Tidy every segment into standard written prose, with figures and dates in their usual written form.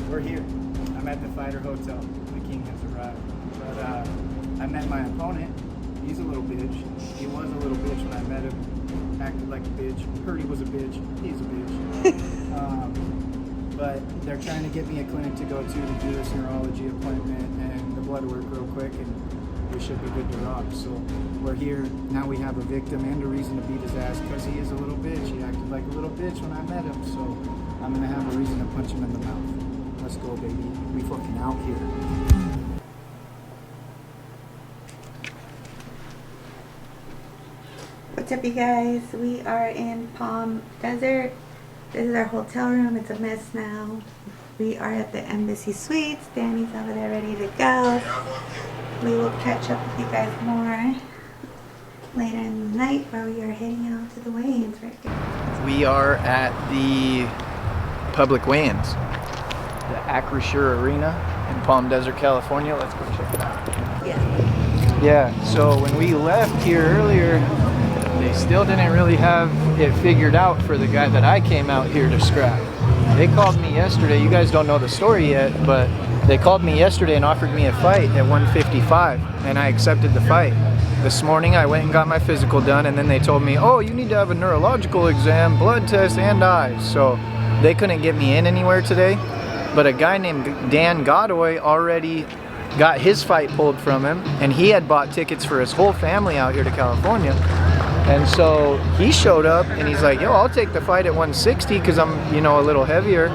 We're here. I'm at the Fighter Hotel. The king has arrived. But I met my opponent. He's a little bitch. He was a little bitch when I met him. Acted like a bitch. Heard he was a bitch. He's a bitch. But they're trying to get me a clinic to go to do this neurology appointment and the blood work real quick, and we should be good to rock. So we're here. Now we have a victim and a reason to beat his ass because he is a little bitch. He acted like a little bitch when I met him. So I'm going to have a reason to punch him in the mouth. Let's go, baby. We fucking out here. What's up, you guys? We are in Palm Desert. This is our hotel room. It's a mess now. We are at the Embassy Suites. Danny's over there ready to go. We will catch up with you guys more later in the night while we are heading out to the weigh-ins right here. We are at the public weigh-ins, the Acrisure Arena in Palm Desert, California. Let's go check it out. Yeah, so when we left here earlier, they still didn't really have it figured out for the guy that I came out here to scrap. They called me yesterday. You guys don't know the story yet, but they called me yesterday and offered me a fight at 155, and I accepted the fight. This morning I went and got my physical done, and then they told me, oh, you need to have a neurological exam, blood test, and eyes. So they couldn't get me in anywhere today, but a guy named Dan Godoy already got his fight pulled from him, and he had bought tickets for his whole family out here to California. And so he showed up and he's like, yo, I'll take the fight at 160 because I'm, you know, a little heavier.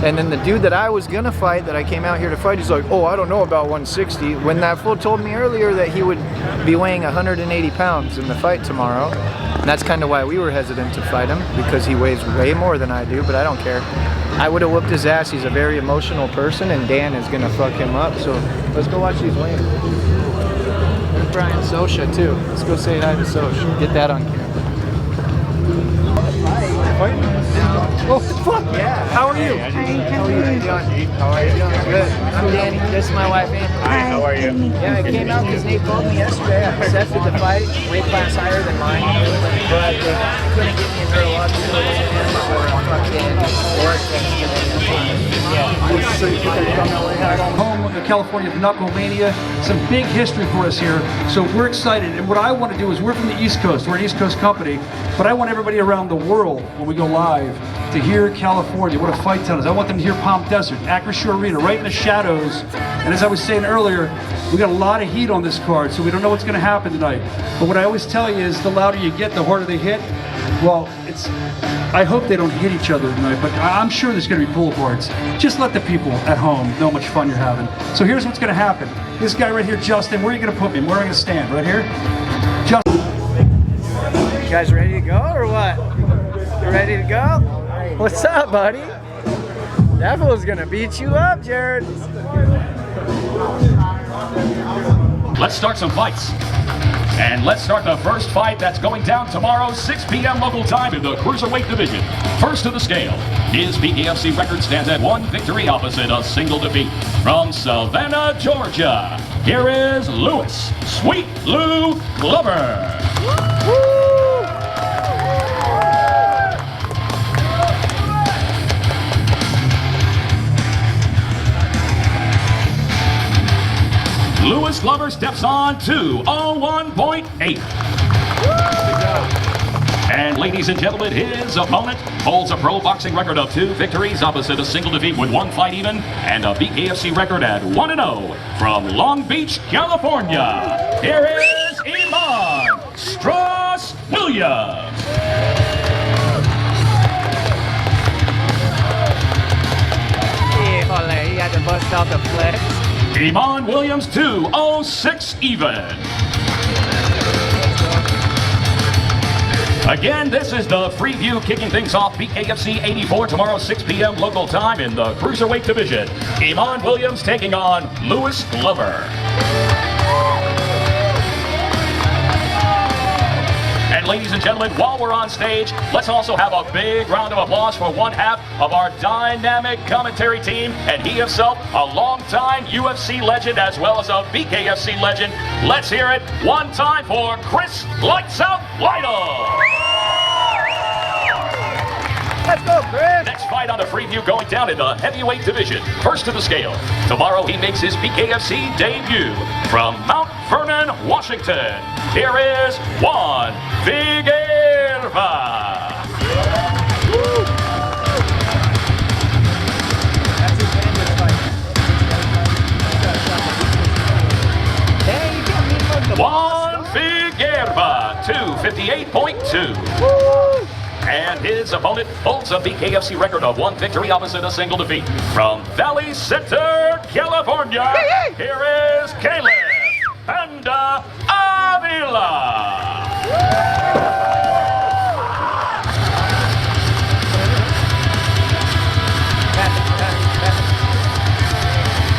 And then the dude that I was gonna fight, that I came out here to fight, he's like, oh, I don't know about 160. When that fool told me earlier that he would be weighing 180 pounds in the fight tomorrow. And that's kind of why we were hesitant to fight him, because he weighs way more than I do, but I don't care. I would have whooped his ass. He's a very emotional person, and Dan is gonna fuck him up. So let's go watch these weigh-ins. There's Brian Sosha too. Let's go say hi to Sosha. Get that on camera. Oh fuck! Yeah. How are you? Hi, How are you doing? How are you doing? Good. I'm Danny. This is my wife, Ann. Hi, how are you? Yeah, I came out because Nate called me yesterday. I accepted the fight, weight class higher than mine, but they couldn't get me a neurological exam or a fucking work test today. Home of California Knuckle Mania, some big history for us here, so we're excited. And what I want to do is, we're from the East Coast, we're an East Coast company, but I want everybody around the world when we go live to hear California, what a fight town is. I want them to hear Palm Desert, Acrisure Arena, right in the shadows. And as I was saying earlier, we got a lot of heat on this card, so we don't know what's going to happen tonight. But what I always tell you is, the louder you get, the harder they hit. Well, I hope they don't hit each other tonight, but I'm sure there's going to be boulevards. Just let the people at home know how much fun you're having. So here's what's going to happen. This guy right here, Justin, where are you going to put me? Where am I going to stand? Right here? Justin. You guys ready to go or what? You ready to go? What's up, buddy? That fool's gonna beat you up, Jared. Let's start some fights. And let's start the first fight that's going down tomorrow, 6 p.m. local time in the Cruiserweight division. First to the scale, his BKFC record stands at 1 victory opposite a single defeat. From Savannah, Georgia, here is Lewis Sweet Lou Glover. Lewis Glover steps on 201.8. And ladies and gentlemen, his opponent holds a pro boxing record of 2 victories opposite a single defeat with 1 fight even, and a BKFC record at 1-0 from Long Beach, California. Here is Iman Strauss Williams. He had to bust out the flex. Iman Williams 206 even. Again, this is the Freeview kicking things off. BKFC 84 tomorrow, 6 p.m. local time in the Cruiserweight division. Iman Williams taking on Lewis Glover. And ladies and gentlemen, while we're on stage, let's also have a big round of applause for one half of our dynamic commentary team, and he himself, a longtime UFC legend as well as a BKFC legend. Let's hear it one time for Chris Lights Out Lytle. Let's go, Chris. Next fight on the preview going down in the heavyweight division. First to the scale. Tomorrow he makes his BKFC debut from Mount Vernon, Washington. Here is Juan Figueroa. Juan Figueroa, 258.2. And his opponent holds a BKFC record of 1 victory opposite a single defeat. From Valley Center, California, here is Caleb Panda Avila.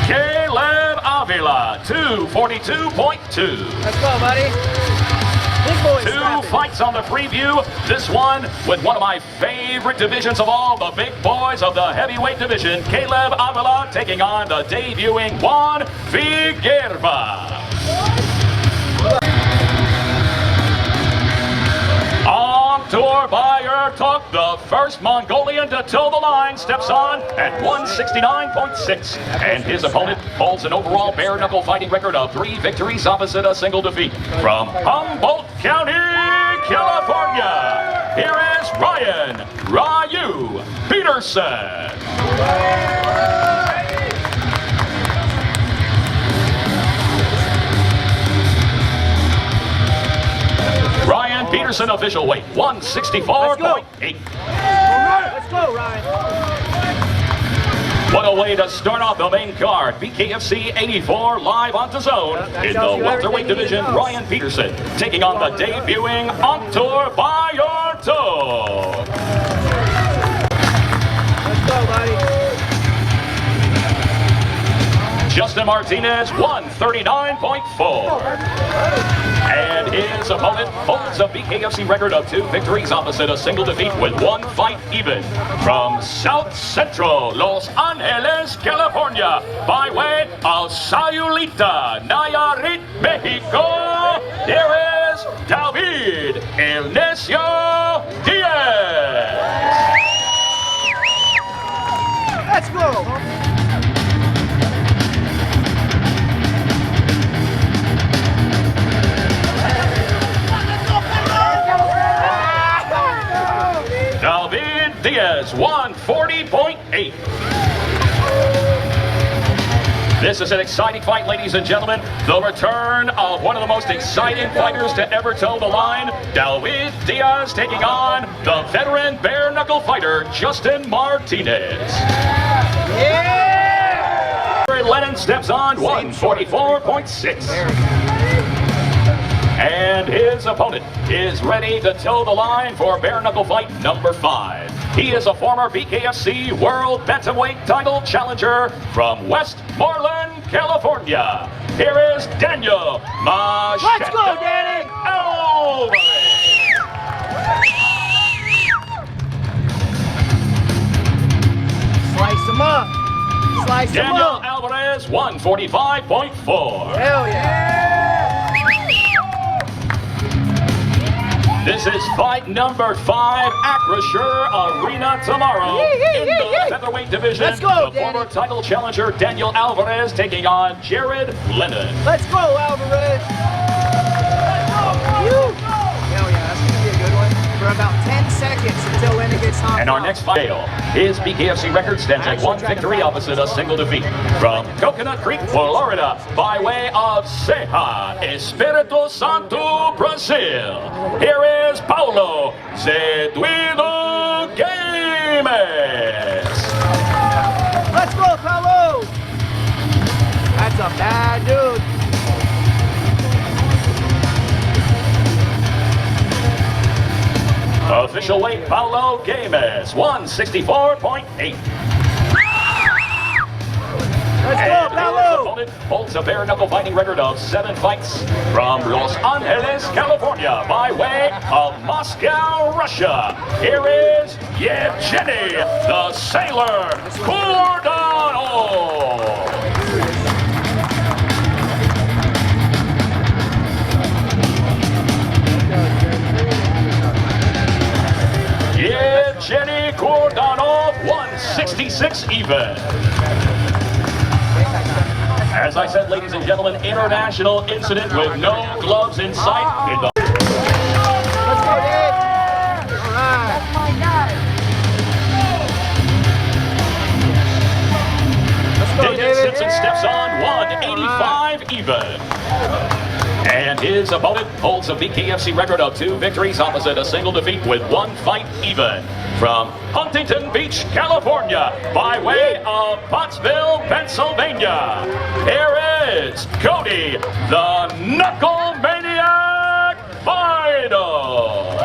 Caleb Avila, 242.2. Let's go, buddy. Big boy. Two fights on the preview. This one with one of my favorite divisions of all, the big boys of the heavyweight division. Caleb Avila taking on the debuting Juan Figueroa. On tour by Talk, the first Mongolian to toe the line steps on at 169.6. And his opponent holds an overall bare-knuckle fighting record of 3 victories opposite a single defeat. From Humboldt County, California, here is Ryan Ryu Peterson. Ryan Peterson official weight, 164.8. Let's go, Ryan. What a way to start off the main card. BKFC 84 live on DAZN. In the welterweight division, Ryan Peterson taking on the debuting On Tour by Talk. Let's go, buddy. Justin Martinez, 139.4. And his opponent holds a BKFC record of 2 victories opposite a single defeat with 1 fight even. From South Central Los Angeles, California, by way of Sayulita, Nayarit, Mexico, here is David El Necio Diaz. Let's go. David Diaz, 140.8. This is an exciting fight, ladies and gentlemen. The return of one of the most exciting fighters to ever toe the line. David Diaz taking on the veteran bare-knuckle fighter, Justin Martinez. Yeah! Lennon steps on, 144.6. And his opponent is ready to toe the line for bare-knuckle fight number 5. He is a former BKFC World Bantamweight title challenger from Westmoreland, California. Here is Daniel Machete. Let's go, Danny! Slice him up. Slice him Daniel up. Alvarez, 145.4. Hell yeah. This is fight number 5, Acrisure Arena tomorrow in the featherweight division. Let's go, the former title challenger Daniel Alvarez taking on Jared Lennon. Let's go, Alvarez. Hell yeah, that's going to be a good one. For about 10 seconds until Lennon gets knocked And our out. next fight, his BKFC record stands at 1 victory opposite a single defeat. From Coconut Creek, Florida, by way of Ceja, Espírito Santo, Brazil. Here is Paulo Zeduido Games. Let's go, Paulo. That's a bad dude. Official weight, Paulo Games, 164.8. Let's go, And his Paulo. opponent holds a bare-knuckle fighting record of 7 fights from Los Angeles, California, by way of Moscow, Russia. Here is Yevgeny, the Sailor Kordonov. Yevgeny Kordonov. 146 even. As I said, ladies and gentlemen, international incident with no gloves in sight in the... Let's go, Dave! All right. That's my guy. Let's go, David Simpson steps on 185 even. And his opponent holds a BKFC record of 2 victories opposite a single defeat with 1 fight even. From Huntington Beach, California, by way of Pottsville, Pennsylvania, here is Cody, the Knuckle Maniac Vidal.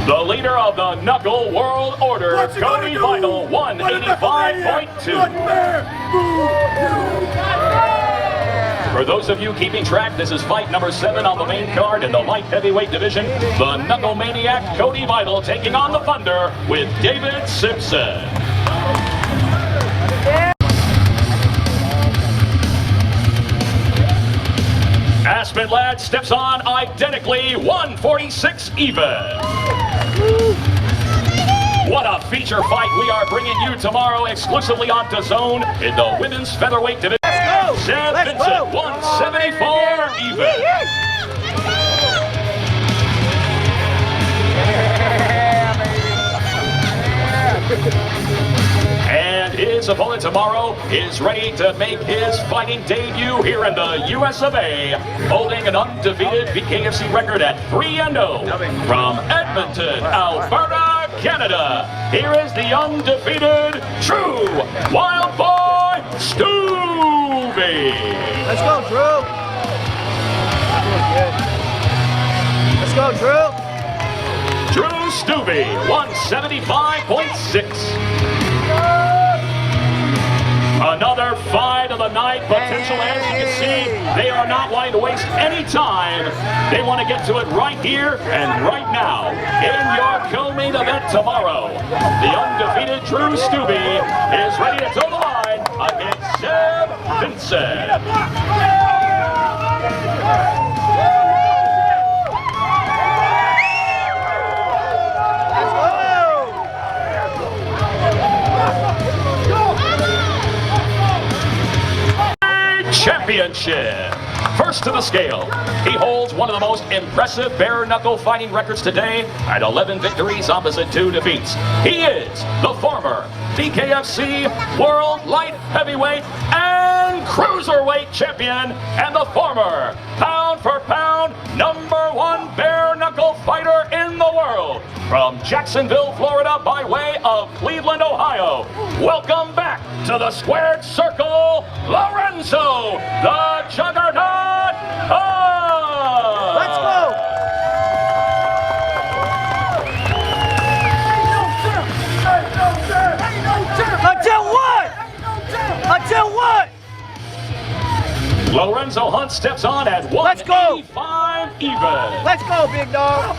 The leader of the Knuckle World Order, Cody Vidal, 185.2. For those of you keeping track, this is fight number 7 on the main card in the light heavyweight division. The Knuckle Maniac, Cody Vidal, taking on the Thunder with David Simpson. Aspen Lad steps on identically 146 even. What a feature fight we are bringing you tomorrow exclusively on DAZN in the women's featherweight division. Sam Vincent, 174 even. And his opponent tomorrow is ready to make his fighting debut here in the US of A, holding an undefeated BKFC record at 3-0 from Edmonton, Alberta, Canada. Here is the undefeated True Wild Boy Stuvie. Let's go, Drew. Let's go, Drew. Drew Stuvie, 175.6. Another fight of the night potential. As you can see, they are not wanting to waste any time. They want to get to it right here and right now in your co-main event tomorrow. The undefeated Drew Stuvie is ready to toe the line against Sam Vincent. Championship. First to the scale, he holds one of the most impressive bare-knuckle fighting records today at 11 victories opposite 2 defeats. He is the former BKFC World Light Heavyweight and Cruiserweight Champion and the former pound-for-pound #1 bare-knuckle fighter in the world. From Jacksonville, Florida, by way of Cleveland, Ohio. Welcome back to the squared circle, Lorenzo, the Juggernaut Hahn. Let's go. Until what? Until what? Lorenzo Hunt steps on at 185 even. Let's go, big dog.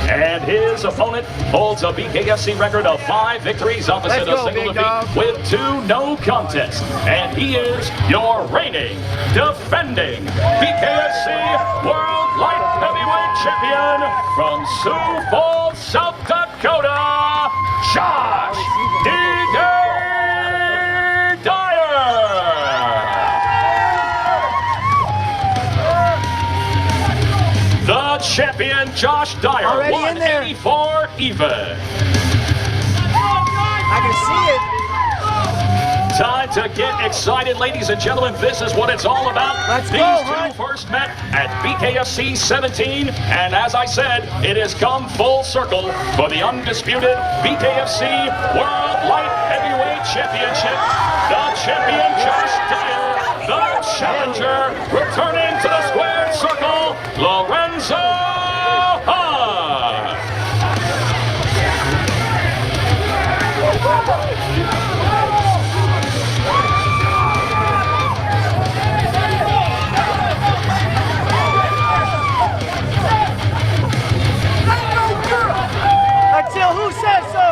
And his opponent holds a BKFC record of 5 victories opposite a single defeat with 2 no contests. And he is your reigning, defending BKFC World Light Heavyweight Champion from Sioux Falls, South Dakota, Josh D-Day Dyer. The champion, Josh Dyer, 184 even. I can see it. Time to get excited, ladies and gentlemen. This is what it's all about. These two first met at BKFC 17, and as I said, it has come full circle for the undisputed BKFC World Light Heavyweight Championship. The champion, Josh Dyer. The challenger, returning to the squared circle, Lorenzo Hahn. Until who says so?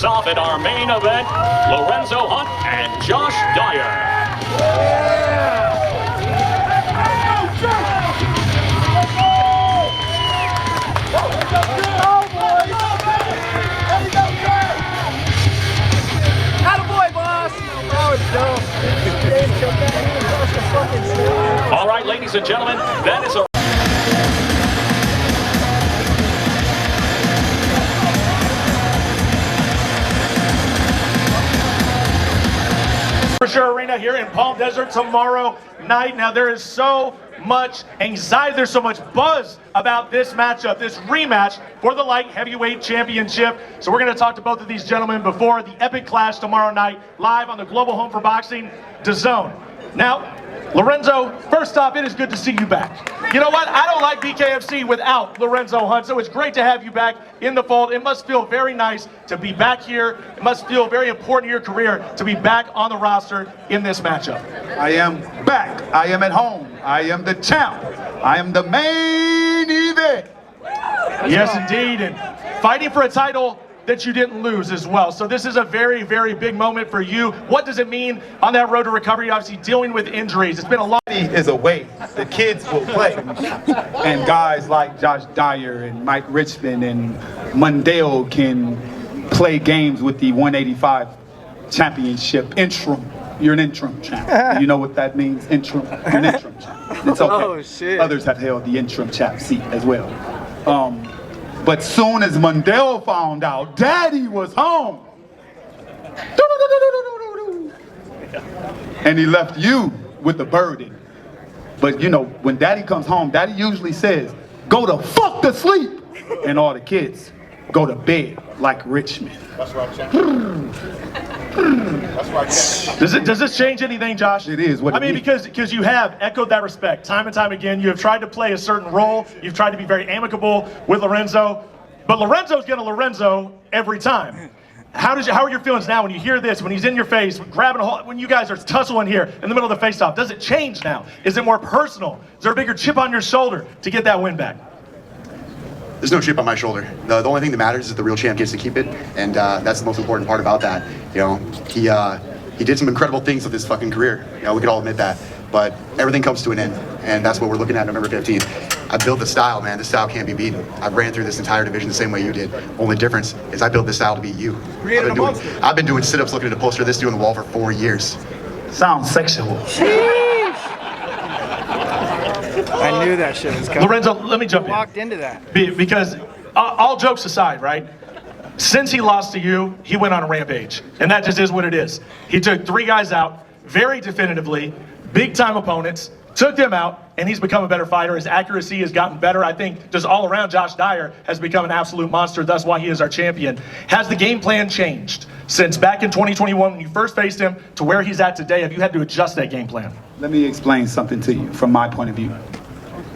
us off at our main event, Lorenzo Hunt and Josh Dyer. All right, ladies and gentlemen, that is a... Acrisure Arena here in Palm Desert tomorrow night. Now there is so much anxiety, there's so much buzz about this matchup, this rematch for the light heavyweight championship. So we're going to talk to both of these gentlemen before the epic clash tomorrow night, live on the Global Home for Boxing, DAZN. Now, Lorenzo, first off, it is good to see you back. You know what? I don't like BKFC without Lorenzo Hunt, so it's great to have you back in the fold. It must feel very nice to be back here. It must feel very important in your career to be back on the roster in this matchup. I am back. I am at home. I am the champ. I am the main event. Yes, indeed. And fighting for a title that you didn't lose as well. So this is a very, very big moment for you. What does it mean on that road to recovery? Obviously dealing with injuries. It's been a long... Is away. The kids will play. And guys like Josh Dyer and Mike Richmond and Mundell can play games with the 185 championship interim. You're an interim champ. You know what that means? Interim. You're an interim champ. It's okay. Oh, shit. Others have held the interim champ seat as well. But soon as Mundell found out Daddy was home, and he left you with the burden. But you know, when Daddy comes home, Daddy usually says, "Go the fuck to sleep," and all the kids go to bed like Richmond. That's right, champ. That's right, champ. Does this change anything, Josh? It is what I mean, because you have echoed that respect time and time again. You have tried to play a certain role. You've tried to be very amicable with Lorenzo, but Lorenzo's gonna Lorenzo every time. How are your feelings now when you hear this, when he's in your face, grabbing a hold, when you guys are tussling here in the middle of the face-off? Does it change now? Is it more personal? Is there a bigger chip on your shoulder to get that win back? There's no chip on my shoulder. The only thing that matters is that the real champ gets to keep it, and that's the most important part about that. You know, he did some incredible things with his fucking career. You know, we could all admit that. But everything comes to an end, and that's what we're looking at November 15th. I built the style, man. This style can't be beaten. I ran through this entire division the same way you did. Only difference is I built this style to beat you. I've been doing sit-ups looking at a poster of this dude on the wall for 4 years. Sounds sexual. I knew that shit was coming. Lorenzo, let me jump in. Walked into that. Because all jokes aside, right? Since he lost to you, he went on a rampage. And that just is what it is. He took 3 guys out very definitively, big time opponents, took them out, and he's become a better fighter. His accuracy has gotten better. I think just all around, Josh Dyer has become an absolute monster. That's why he is our champion. Has the game plan changed since back in 2021 when you first faced him to where he's at today? Have you had to adjust that game plan? Let me explain something to you from my point of view.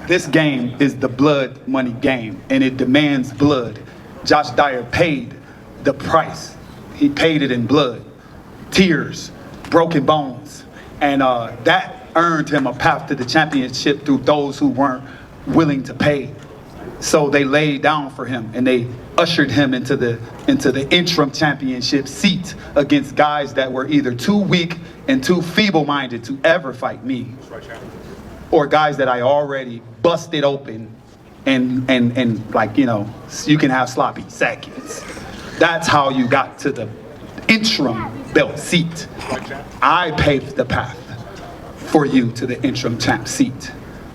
This game is the blood money game, and it demands blood. Josh Dyer paid the price. He paid it in blood, tears, broken bones, and that earned him a path to the championship through those who weren't willing to pay. So they laid down for him, and they ushered him into the interim championship seat against guys that were either too weak and too feeble-minded to ever fight me, or guys that I already busted open and like, you know, you can have sloppy seconds. That's how you got to the interim belt seat. I paved the path for you to the interim champ seat.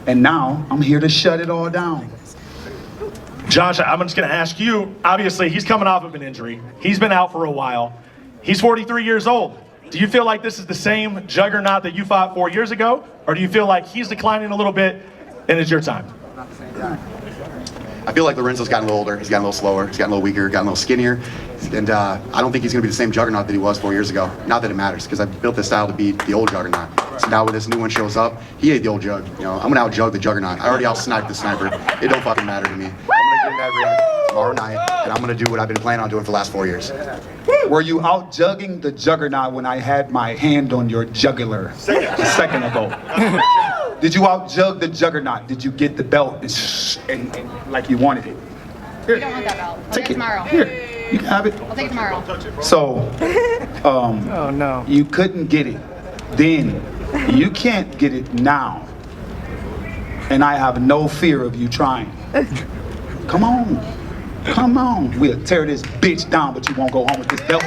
And now I'm here to shut it all down. Josh, I'm just going to ask you, obviously he's coming off of an injury. He's been out for a while. He's 43 years old. Do you feel like this is the same juggernaut that you fought 4 years ago? Or do you feel like he's declining a little bit and it's your time? Not the same time. I feel like Lorenzo's gotten a little older, he's gotten a little slower, he's gotten a little weaker, gotten a little skinnier, and I don't think he's going to be the same juggernaut that he was 4 years ago. Not that it matters, because I built this style to beat the old juggernaut. So now when this new one shows up, he ate the old jug. You know, I'm going to out-jug the juggernaut. I already out-sniped the sniper. It don't fucking matter to me. I'm going to get in that ring tomorrow night, and I'm going to do what I've been planning on doing for the last 4 years. Were you out-jugging the juggernaut when I had my hand on your jugular a second ago? Did you out-jug the juggernaut? Did you get the belt and like you wanted it? Here. You don't want that belt. Take it Tomorrow. Here. You can have it. I'll take it tomorrow. So, Oh no. you couldn't get it then. You can't get it now. And I have no fear of you trying. Come on. Come on. We'll tear this bitch down, but you won't go home with this belt.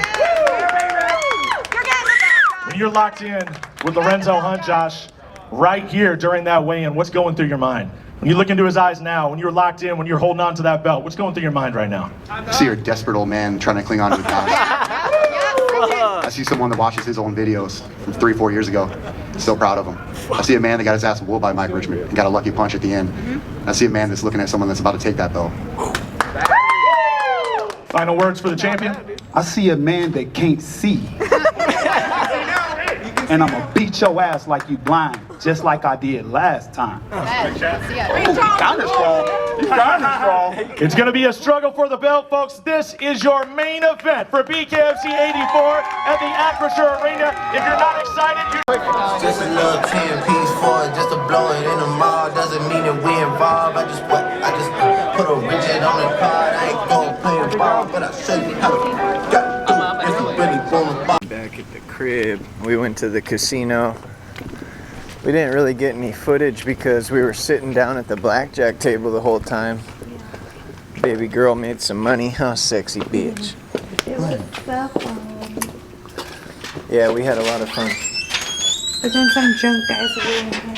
When you're locked in with Lorenzo Hunt, Josh, right here during that weigh-in, what's going through your mind? When you look into his eyes now, when you're locked in, when you're holding on to that belt, what's going through your mind right now? I see a desperate old man trying to cling on to his God. I see someone that watches his own videos from 3-4 years ago. So proud of him. I see a man that got his ass whooped by Mike Richmond and got a lucky punch at the end. I see a man that's looking at someone that's about to take that belt. Final words for the champion? I see a man that can't see. And I'm gonna beat your ass like you blind, just like I did last time. It's going to be a struggle for the belt, folks. This is your main event for BKFC 84 at the Acrisure Arena. If you're not excited, just a little 10-piece for it, just to blow it in the mall. Doesn't mean that we involved. I just put a rigid on the card. I ain't gonna play the ball, but I show you how to got to do it if you really wanna ball. Back at the crib, we went to the casino. We didn't really get any footage because we were sitting down at the blackjack table the whole time. Baby girl made some money, huh, sexy bitch? It was so fun. Yeah, we had a lot of fun. But then some drunk guys were in here.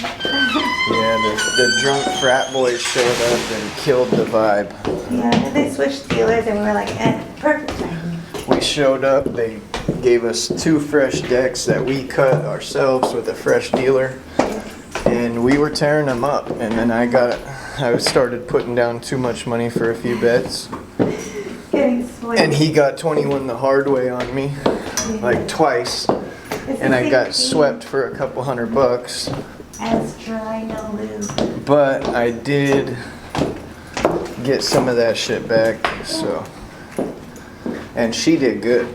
Yeah, the drunk frat boys showed up and killed the vibe. Yeah, then they switched dealers and we were like, perfect timing. We showed up, they gave us 2 fresh decks that we cut ourselves with a fresh dealer. And we were tearing them up, and then I started putting down too much money for a few bets. Getting sweaty. And he got 21 the hard way on me, like twice. And I got swept for a couple $100. As dry, no lube. But I did get some of that shit back, so. And she did good.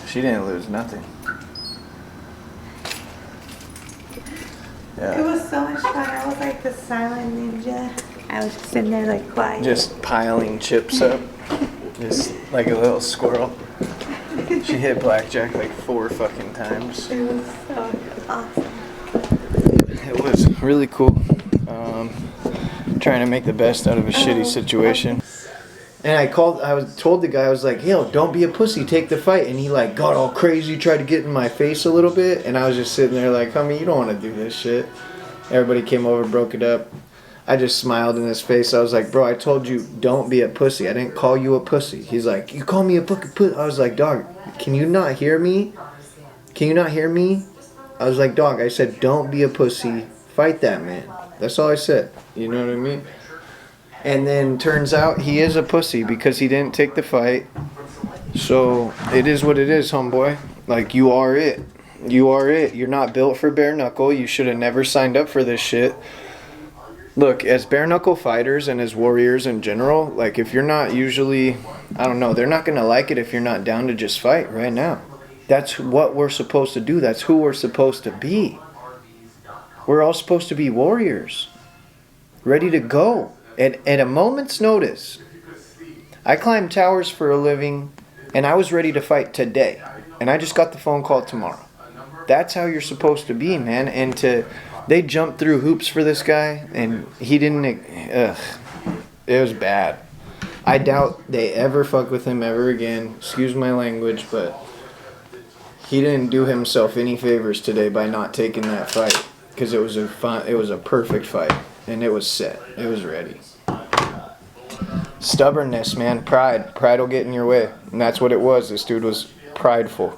She didn't lose nothing. Yeah. It was so much fun. I was like the silent ninja. I was just sitting there like quiet. Just piling chips up. Just like a little squirrel. She hit blackjack like 4 fucking times. It was so awesome. It was really cool. Trying to make the best out of a shitty situation. And I told the guy, I was like, yo, don't be a pussy, take the fight. And he like got all crazy, tried to get in my face a little bit. And I was just sitting there like, homie, you don't want to do this shit. Everybody came over, broke it up. I just smiled in his face. I was like, bro, I told you, don't be a pussy. I didn't call you a pussy. He's like, you call me a fucking pussy. I was like, dog, can you not hear me? Can you not hear me? I was like, dog, I said, don't be a pussy. Fight that man. That's all I said. You know what I mean? And then turns out he is a pussy because he didn't take the fight. So it is what it is, homeboy. Like, you are it. You are it. You're not built for bare knuckle. You should have never signed up for this shit. Look, as bare knuckle fighters and as warriors in general, like if you're not usually, I don't know, they're not going to like it if you're not down to just fight right now. That's what we're supposed to do. That's who we're supposed to be. We're all supposed to be warriors. Ready to go. At a moment's notice. I climb towers for a living, and I was ready to fight today. And I just got the phone call tomorrow. That's how you're supposed to be, man. And they jumped through hoops for this guy, and he didn't, it was bad. I doubt they ever fuck with him ever again. Excuse my language, but he didn't do himself any favors today by not taking that fight. Because it was a perfect fight. And it was set. It was ready. Stubbornness, man. Pride. Pride will get in your way. And that's what it was. This dude was prideful.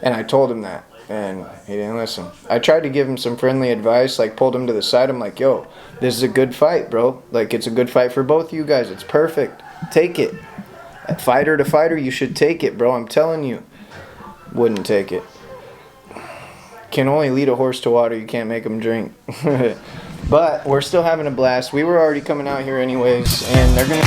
And I told him that. And he didn't listen. I tried to give him some friendly advice. Like, pulled him to the side. I'm like, yo, this is a good fight, bro. Like, it's a good fight for both you guys. It's perfect. Take it. Fighter to fighter, you should take it, bro. I'm telling you. Wouldn't take it. Can only lead a horse to water. You can't make him drink. But we're still having a blast. We were already coming out here anyways, and they're gonna